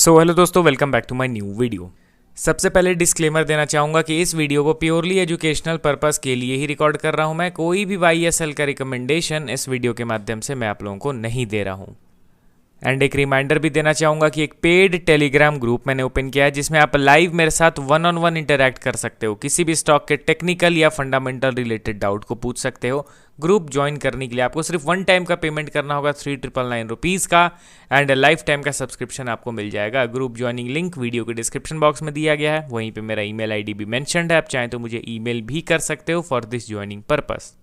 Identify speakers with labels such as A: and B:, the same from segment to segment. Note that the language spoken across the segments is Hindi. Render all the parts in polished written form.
A: सो हेलो दोस्तों, welcome back to my new video. सबसे पहले डिस्क्लेमर देना चाहूँगा कि इस वीडियो को प्योरली एजुकेशनल पर्पस के लिए ही रिकॉर्ड कर रहा हूँ। मैं कोई भी YSL का रिकमेंडेशन इस वीडियो के माध्यम से मैं आप लोगों को नहीं दे रहा हूँ। एंड एक रिमाइंडर भी देना चाहूँगा कि एक पेड टेलीग्राम ग्रुप मैंने ओपन किया है जिसमें आप लाइव मेरे साथ वन ऑन वन इंटरैक्ट कर सकते हो। किसी भी स्टॉक के टेक्निकल या फंडामेंटल रिलेटेड डाउट को पूछ सकते हो। ग्रुप ज्वाइन करने के लिए आपको सिर्फ वन टाइम का पेमेंट करना होगा 3999 रुपीज़ का, एंड लाइफ टाइम का सब्सक्रिप्शन आपको मिल जाएगा। ग्रुप ज्वाइनिंग लिंक वीडियो के डिस्क्रिप्शन बॉक्स में दिया गया है, वहीं पे मेरा ईमेल आईडी भी मेंशन्ड है। आप चाहें तो मुझे ईमेल भी कर सकते हो फॉर दिस ज्वाइनिंग पर्पस।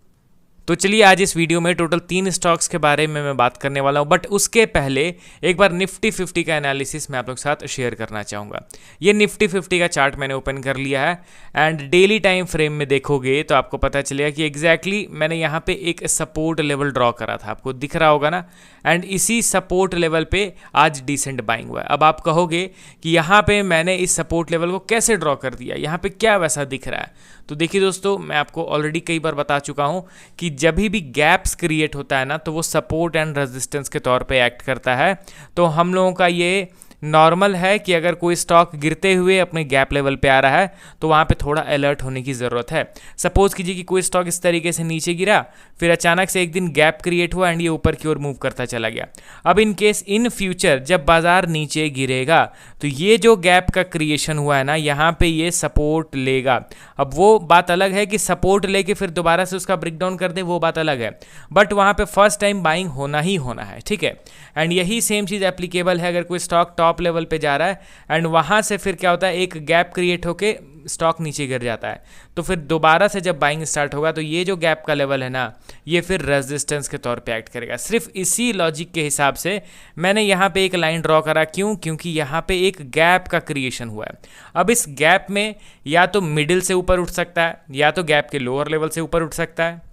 A: तो चलिए आज इस वीडियो में टोटल 3 स्टॉक्स के बारे में मैं बात करने वाला हूं, बट उसके पहले एक बार निफ्टी 50 का एनालिसिस मैं आप लोग के साथ शेयर करना चाहूँगा। ये निफ्टी 50 का चार्ट मैंने ओपन कर लिया है एंड डेली टाइम फ्रेम में देखोगे तो आपको पता चलेगा कि एग्जैक्टली मैंने यहाँ पे एक सपोर्ट लेवल ड्रॉ करा था, आपको दिख रहा होगा ना। एंड इसी सपोर्ट लेवल पे आज डिसेंट बाइंग हुआ है। अब आप कहोगे कि यहाँ पे मैंने इस सपोर्ट लेवल को कैसे ड्रॉ कर दिया, यहाँ पे क्या वैसा दिख रहा है। तो देखिए दोस्तों, मैं आपको ऑलरेडी कई बार बता चुका हूँ कि जब भी गैप्स क्रिएट होता है ना, तो वो सपोर्ट एंड रेजिस्टेंस के तौर पे एक्ट करता है। तो हम लोगों का ये नॉर्मल है कि अगर कोई स्टॉक गिरते हुए अपने गैप लेवल पे आ रहा है तो वहाँ पे थोड़ा अलर्ट होने की ज़रूरत है। सपोज कीजिए कि कोई स्टॉक इस तरीके से नीचे गिरा, फिर अचानक से एक दिन गैप क्रिएट हुआ एंड ये ऊपर की ओर मूव करता चला गया। अब इन केस इन फ्यूचर जब बाजार नीचे गिरेगा तो ये जो गैप का क्रिएशन हुआ है ना, यहाँ पे ये सपोर्ट लेगा। अब वो बात अलग है कि सपोर्ट लेके फिर दोबारा से उसका ब्रेकडाउन कर दे, वो बात अलग है, बट वहाँ पे फर्स्ट टाइम बाइंग होना ही होना है, ठीक है। एंड यही सेम चीज़ एप्लीकेबल है अगर कोई स्टॉक टॉप लेवल पे जा रहा है एंड वहाँ से फिर क्या होता है, एक गैप क्रिएट होके स्टॉक नीचे गिर जाता है, तो फिर दोबारा से जब बाइंग स्टार्ट होगा तो ये जो गैप का लेवल है ना, ये फिर रेजिस्टेंस के तौर पे एक्ट करेगा। सिर्फ इसी लॉजिक के हिसाब से मैंने यहाँ पे एक लाइन ड्रॉ करा। क्यों? क्योंकि यहाँ पे एक गैप का क्रिएशन हुआ है। अब इस गैप में या तो मिडिल से ऊपर उठ सकता है या तो गैप के लोअर लेवल से ऊपर उठ सकता है।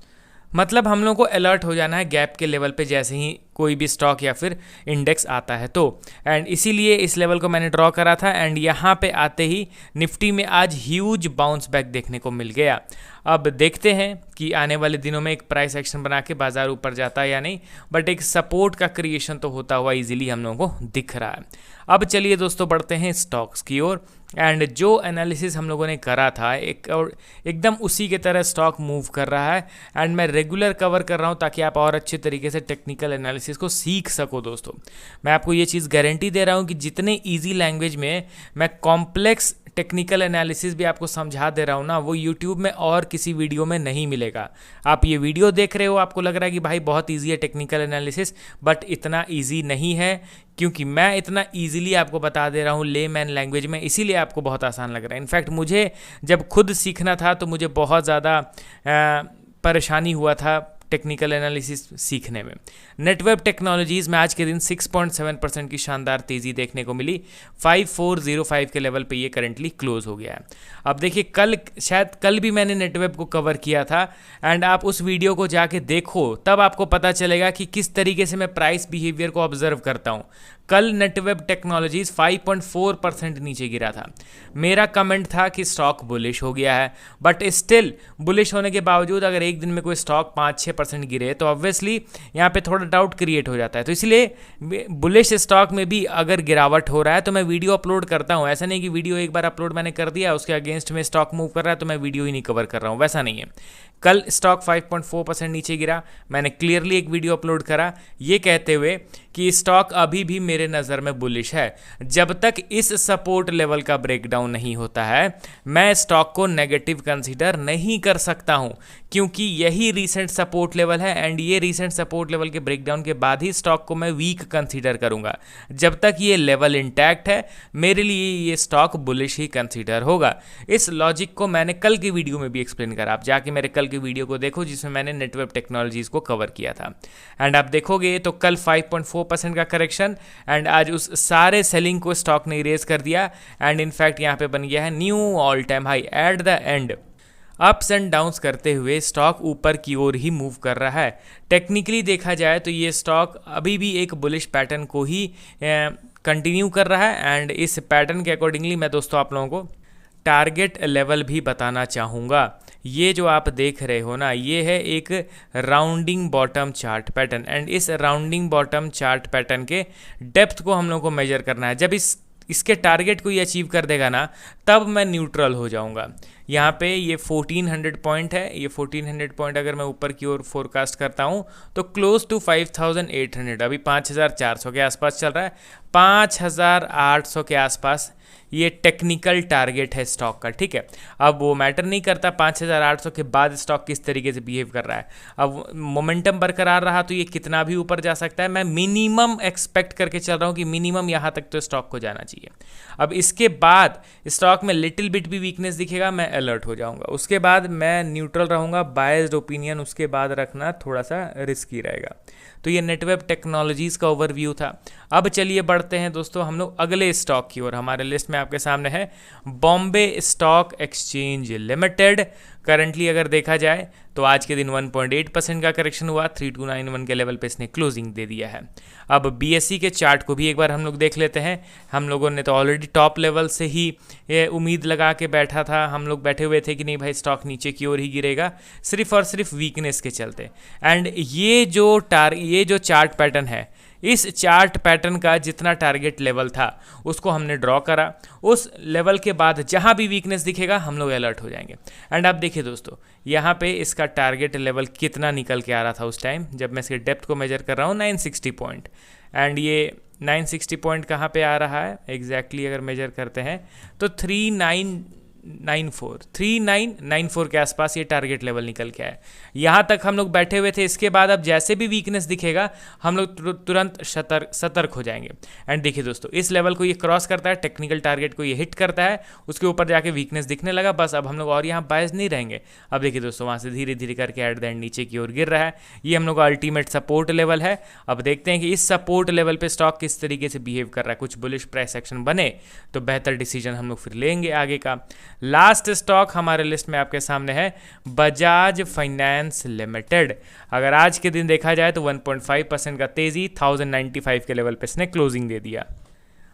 A: मतलब हम लोग को अलर्ट हो जाना है गैप के लेवल पे जैसे ही कोई भी स्टॉक या फिर इंडेक्स आता है तो। एंड इसीलिए इस लेवल को मैंने ड्रॉ करा था एंड यहाँ पे आते ही निफ्टी में आज ह्यूज बाउंस बैक देखने को मिल गया। अब देखते हैं कि आने वाले दिनों में एक प्राइस एक्शन बना के बाजार ऊपर जाता है या नहीं, बट एक सपोर्ट का क्रिएशन तो होता हुआ इजीली हम लोगों को दिख रहा है। अब चलिए दोस्तों बढ़ते हैं स्टॉक्स की ओर। एंड जो एनालिसिस हम लोगों ने करा था एकदम उसी के तरह स्टॉक मूव कर रहा है एंड मैं रेगुलर कवर कर रहा हूँ ताकि आप और अच्छे तरीके से टेक्निकल एनालिसिस को सीख सको। दोस्तों मैं आपको ये चीज़ गारंटी दे रहा हूँ कि जितने ईजी लैंग्वेज में मैं कॉम्प्लेक्स टेक्निकल एनालिसिस भी आपको समझा दे रहा हूँ ना, वो यूट्यूब में और किसी वीडियो में नहीं मिलेगा। आप ये वीडियो देख रहे हो, आपको लग रहा है कि भाई बहुत ईजी है टेक्निकल एनालिसिस, बट इतना ईजी नहीं है क्योंकि मैं इतना ईजिली आपको बता दे रहा हूँ लेमैन लैंग्वेज में, इसीलिए आपको बहुत आसान लग रहा है। इनफैक्ट मुझे जब खुद सीखना था तो मुझे बहुत ज़्यादा परेशानी हुआ था टेक्निकल एनालिसिस सीखने में। नेटवेब टेक्नोलॉजीज़ में आज के दिन 6.7% की शानदार तेज़ी देखने को मिली। 5405 के लेवल पे ये करंटली क्लोज हो गया है। अब देखिए शायद कल भी मैंने नेटवेब को कवर किया था एंड आप उस वीडियो को जाके देखो, तब आपको पता चलेगा कि किस तरीके से मैं प्राइस बिहेवियर को ऑब्जर्व करता हूँ। कल नेटवेब टेक्नोलॉजीज 5.4% नीचे गिरा था। मेरा कमेंट था कि स्टॉक बुलिश हो गया है, बट स्टिल बुलिश होने के बावजूद अगर एक दिन में कोई स्टॉक 5-6% गिरे तो ऑब्वियसली यहाँ पे थोड़ा डाउट क्रिएट हो जाता है। तो इसलिए बुलिश स्टॉक में भी अगर गिरावट हो रहा है तो मैं वीडियो अपलोड करता हूँ। ऐसा नहीं कि वीडियो एक बार अपलोड मैंने कर दिया, उसके अगेंस्ट में स्टॉक मूव कर रहा है तो मैं वीडियो ही नहीं कवर कर रहा हूँ, वैसा नहीं है। कल स्टॉक 5.4% नीचे गिरा, मैंने क्लियरली एक वीडियो अपलोड करा ये कहते हुए कि स्टॉक अभी भी मेरे नज़र में बुलिश है। जब तक इस सपोर्ट लेवल का ब्रेकडाउन नहीं होता है मैं स्टॉक को नेगेटिव कंसीडर नहीं कर सकता हूं, क्योंकि यही रीसेंट सपोर्ट लेवल है एंड ये रीसेंट सपोर्ट लेवल के ब्रेकडाउन के बाद ही स्टॉक को मैं वीक कंसीडर करूंगा। जब तक ये लेवल इंटैक्ट है मेरे लिए ये स्टॉक बुलिश ही कंसीडर होगा। इस लॉजिक को मैंने कल की वीडियो में भी एक्सप्लेन करा, आप जाके मेरे कल की वीडियो को देखो जिसमें मैंने नेटवेब टेक्नोलॉजीज को कवर किया था। एंड आप देखोगे तो कल 5.4% का करेक्शन एंड आज उस सारे सेलिंग को स्टॉक ने इरेज कर दिया एंड इनफैक्ट यहाँ पे बन गया है knew all time high at the end. Ups and downs करते हुए स्टॉक ऊपर की ओर ही मूव कर रहा है। टेक्निकली देखा जाए तो ये स्टॉक अभी भी एक बुलिश पैटर्न को ही कंटिन्यू कर रहा है एंड इस पैटर्न के अकॉर्डिंगली मैं दोस्तों आप लोगों को टारगेट लेवल भी बताना चाहूँगा। ये जो आप देख रहे हो ना, ये है एक rounding bottom chart pattern and इस राउंडिंग बॉटम चार्ट पैटर्न के डेप्थ को हम लोग को मेजर करना है। जब इस इसके टारगेट को ये अचीव कर देगा ना, तब मैं न्यूट्रल हो जाऊंगा। यहाँ पे ये 1400 पॉइंट है, ये 1400 पॉइंट अगर मैं ऊपर की ओर फोरकास्ट करता हूँ तो क्लोज टू 5800, अभी 5400 के आसपास चल रहा है, 5800 के आसपास ये टेक्निकल टारगेट है स्टॉक का, ठीक है। अब वो मैटर नहीं करता 5800 के बाद स्टॉक किस तरीके से बिहेव कर रहा है। अब मोमेंटम बरकरार रहा तो ये कितना भी ऊपर जा सकता है। मैं मिनिमम एक्सपेक्ट करके चल रहा हूँ कि मिनिमम यहाँ तक तो स्टॉक को जाना चाहिए। अब इसके बाद स्टॉक में लिटिल बिट भी वीकनेस दिखेगा, मैं अलर्ट हो जाऊँगा। उसके बाद मैं न्यूट्रल रहूँगा। बायस्ड ओपिनियन उसके बाद रखना थोड़ा सा रिस्की रहेगा। तो ये नेटवेब टेक्नोलॉजीज़ का ओवरव्यू था। अब चलिए बढ़ते हैं दोस्तों हम लोग अगले स्टॉक की ओर। हमारे लिस्ट में आपके सामने है Bombay stock exchange limited. Currently अगर देखा जाए तो आज के दिन 1.8% का करेक्शन हुआ, 3291 के लेवल पे इसने क्लोजिंग दे दिया है। अब बीएसई के चार्ट को भी एक बार हम लोग देख लेते हैं। हम लोगों ने तो ऑलरेडी टॉप लेवल से ही ये उम्मीद लगा के बैठा था, हम लोग बैठे हुए थे कि नहीं भाई स्टॉक नीचे की ओर ही गिरेगा, सिर्फ और सिर्फ वीकनेस के चलते। एंड ये जो चार्ट पैटर्न है, इस चार्ट पैटर्न का जितना टारगेट लेवल था उसको हमने ड्रॉ करा। उस लेवल के बाद जहां भी वीकनेस दिखेगा हम लोग अलर्ट हो जाएंगे। एंड आप देखिए दोस्तों, यहाँ पे इसका टारगेट लेवल कितना निकल के आ रहा था उस टाइम जब मैं इसके डेप्थ को मेजर कर रहा हूँ, 960 पॉइंट। एंड ये 960 पॉइंट कहाँ पे आ रहा है एग्जैक्टली अगर मेजर करते हैं तो 3994 के आसपास ये टारगेट लेवल निकल के आया। यहाँ तक हम लोग बैठे हुए थे। इसके बाद अब जैसे भी वीकनेस दिखेगा हम लोग तुरंत सतर्क हो जाएंगे। एंड देखिए दोस्तों, इस लेवल को ये क्रॉस करता है, टेक्निकल टारगेट को ये हिट करता है, उसके ऊपर जाके वीकनेस दिखने लगा, बस अब हम लोग और यहाँ बायस नहीं रहेंगे। अब देखिए दोस्तों, वहाँ से धीरे धीरे करके एट द एंड नीचे की ओर गिर रहा है। ये हम लोग का अल्टीमेट सपोर्ट लेवल है। अब देखते हैं कि इस सपोर्ट लेवल पर स्टॉक किस तरीके से बिहेव कर रहा है। कुछ बुलिश प्राइस एक्शन बने तो बेहतर डिसीजन हम लोग फिर लेंगे आगे का। लास्ट स्टॉक हमारे लिस्ट में आपके सामने है बजाज फाइनेंस लिमिटेड। अगर आज के दिन देखा जाए तो 1.5% का तेजी 1095 के लेवल पे इसने क्लोजिंग दे दिया।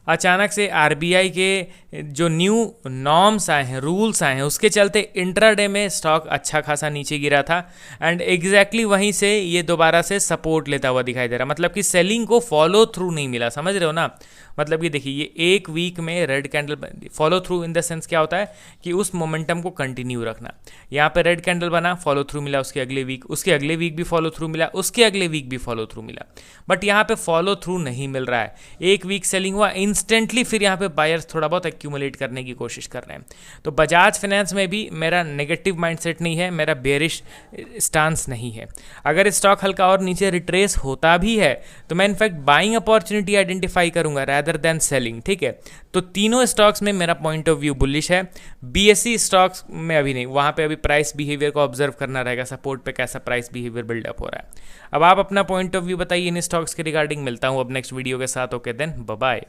A: अचानक से आरबीआई के जो न्यू नॉर्म्स आए हैं, रूल्स आए हैं, उसके चलते इंट्राडे में स्टॉक अच्छा खासा नीचे गिरा था। एंड एग्जैक्टली वहीं से ये दोबारा से सपोर्ट लेता हुआ दिखाई दे रहा, मतलब कि सेलिंग को फॉलो थ्रू नहीं मिला, समझ रहे हो ना। मतलब कि देखिए, ये एक वीक में red candle follow through in the sense क्या होता है कि उस मोमेंटम को कंटिन्यू रखना। यहाँ पे रेड कैंडल बना, फॉलो थ्रू मिला, उसके अगले वीक भी फॉलो थ्रू मिला, उसके अगले वीक भी फॉलो थ्रू मिला। बट यहाँ पे फॉलो थ्रू नहीं मिल रहा है। एक वीक सेलिंग हुआ इंस्टेंटली, फिर यहाँ पे बायर्स थोड़ा बहुत एक्यूमुलेट करने की कोशिश कर रहे हैं। तो बजाज फाइनेंस में भी मेरा नेगेटिव माइंडसेट नहीं है, मेरा बेरिश स्टांस नहीं है। अगर स्टॉक हल्का और नीचे रिट्रेस होता भी है तो मैं इनफैक्ट बाइंग अपॉर्चुनिटी आइडेंटिफाई करूंगा रादर देन सेलिंग, ठीक है। तो तीनों स्टॉक्स में मेरा पॉइंट ऑफ व्यू बुलिश है। बीएसई स्टॉक्स में अभी नहीं, वहाँ पे अभी प्राइस बिहेवियर को ऑब्जर्व करना रहेगा, सपोर्ट पे कैसा प्राइस बिहेवियर बिल्डअप हो रहा है। अब आप अपना पॉइंट ऑफ व्यू बताइए इन स्टॉक्स के रिगार्डिंग। मिलता हूँ अब नेक्स्ट वीडियो के साथ। Okay then, bye bye.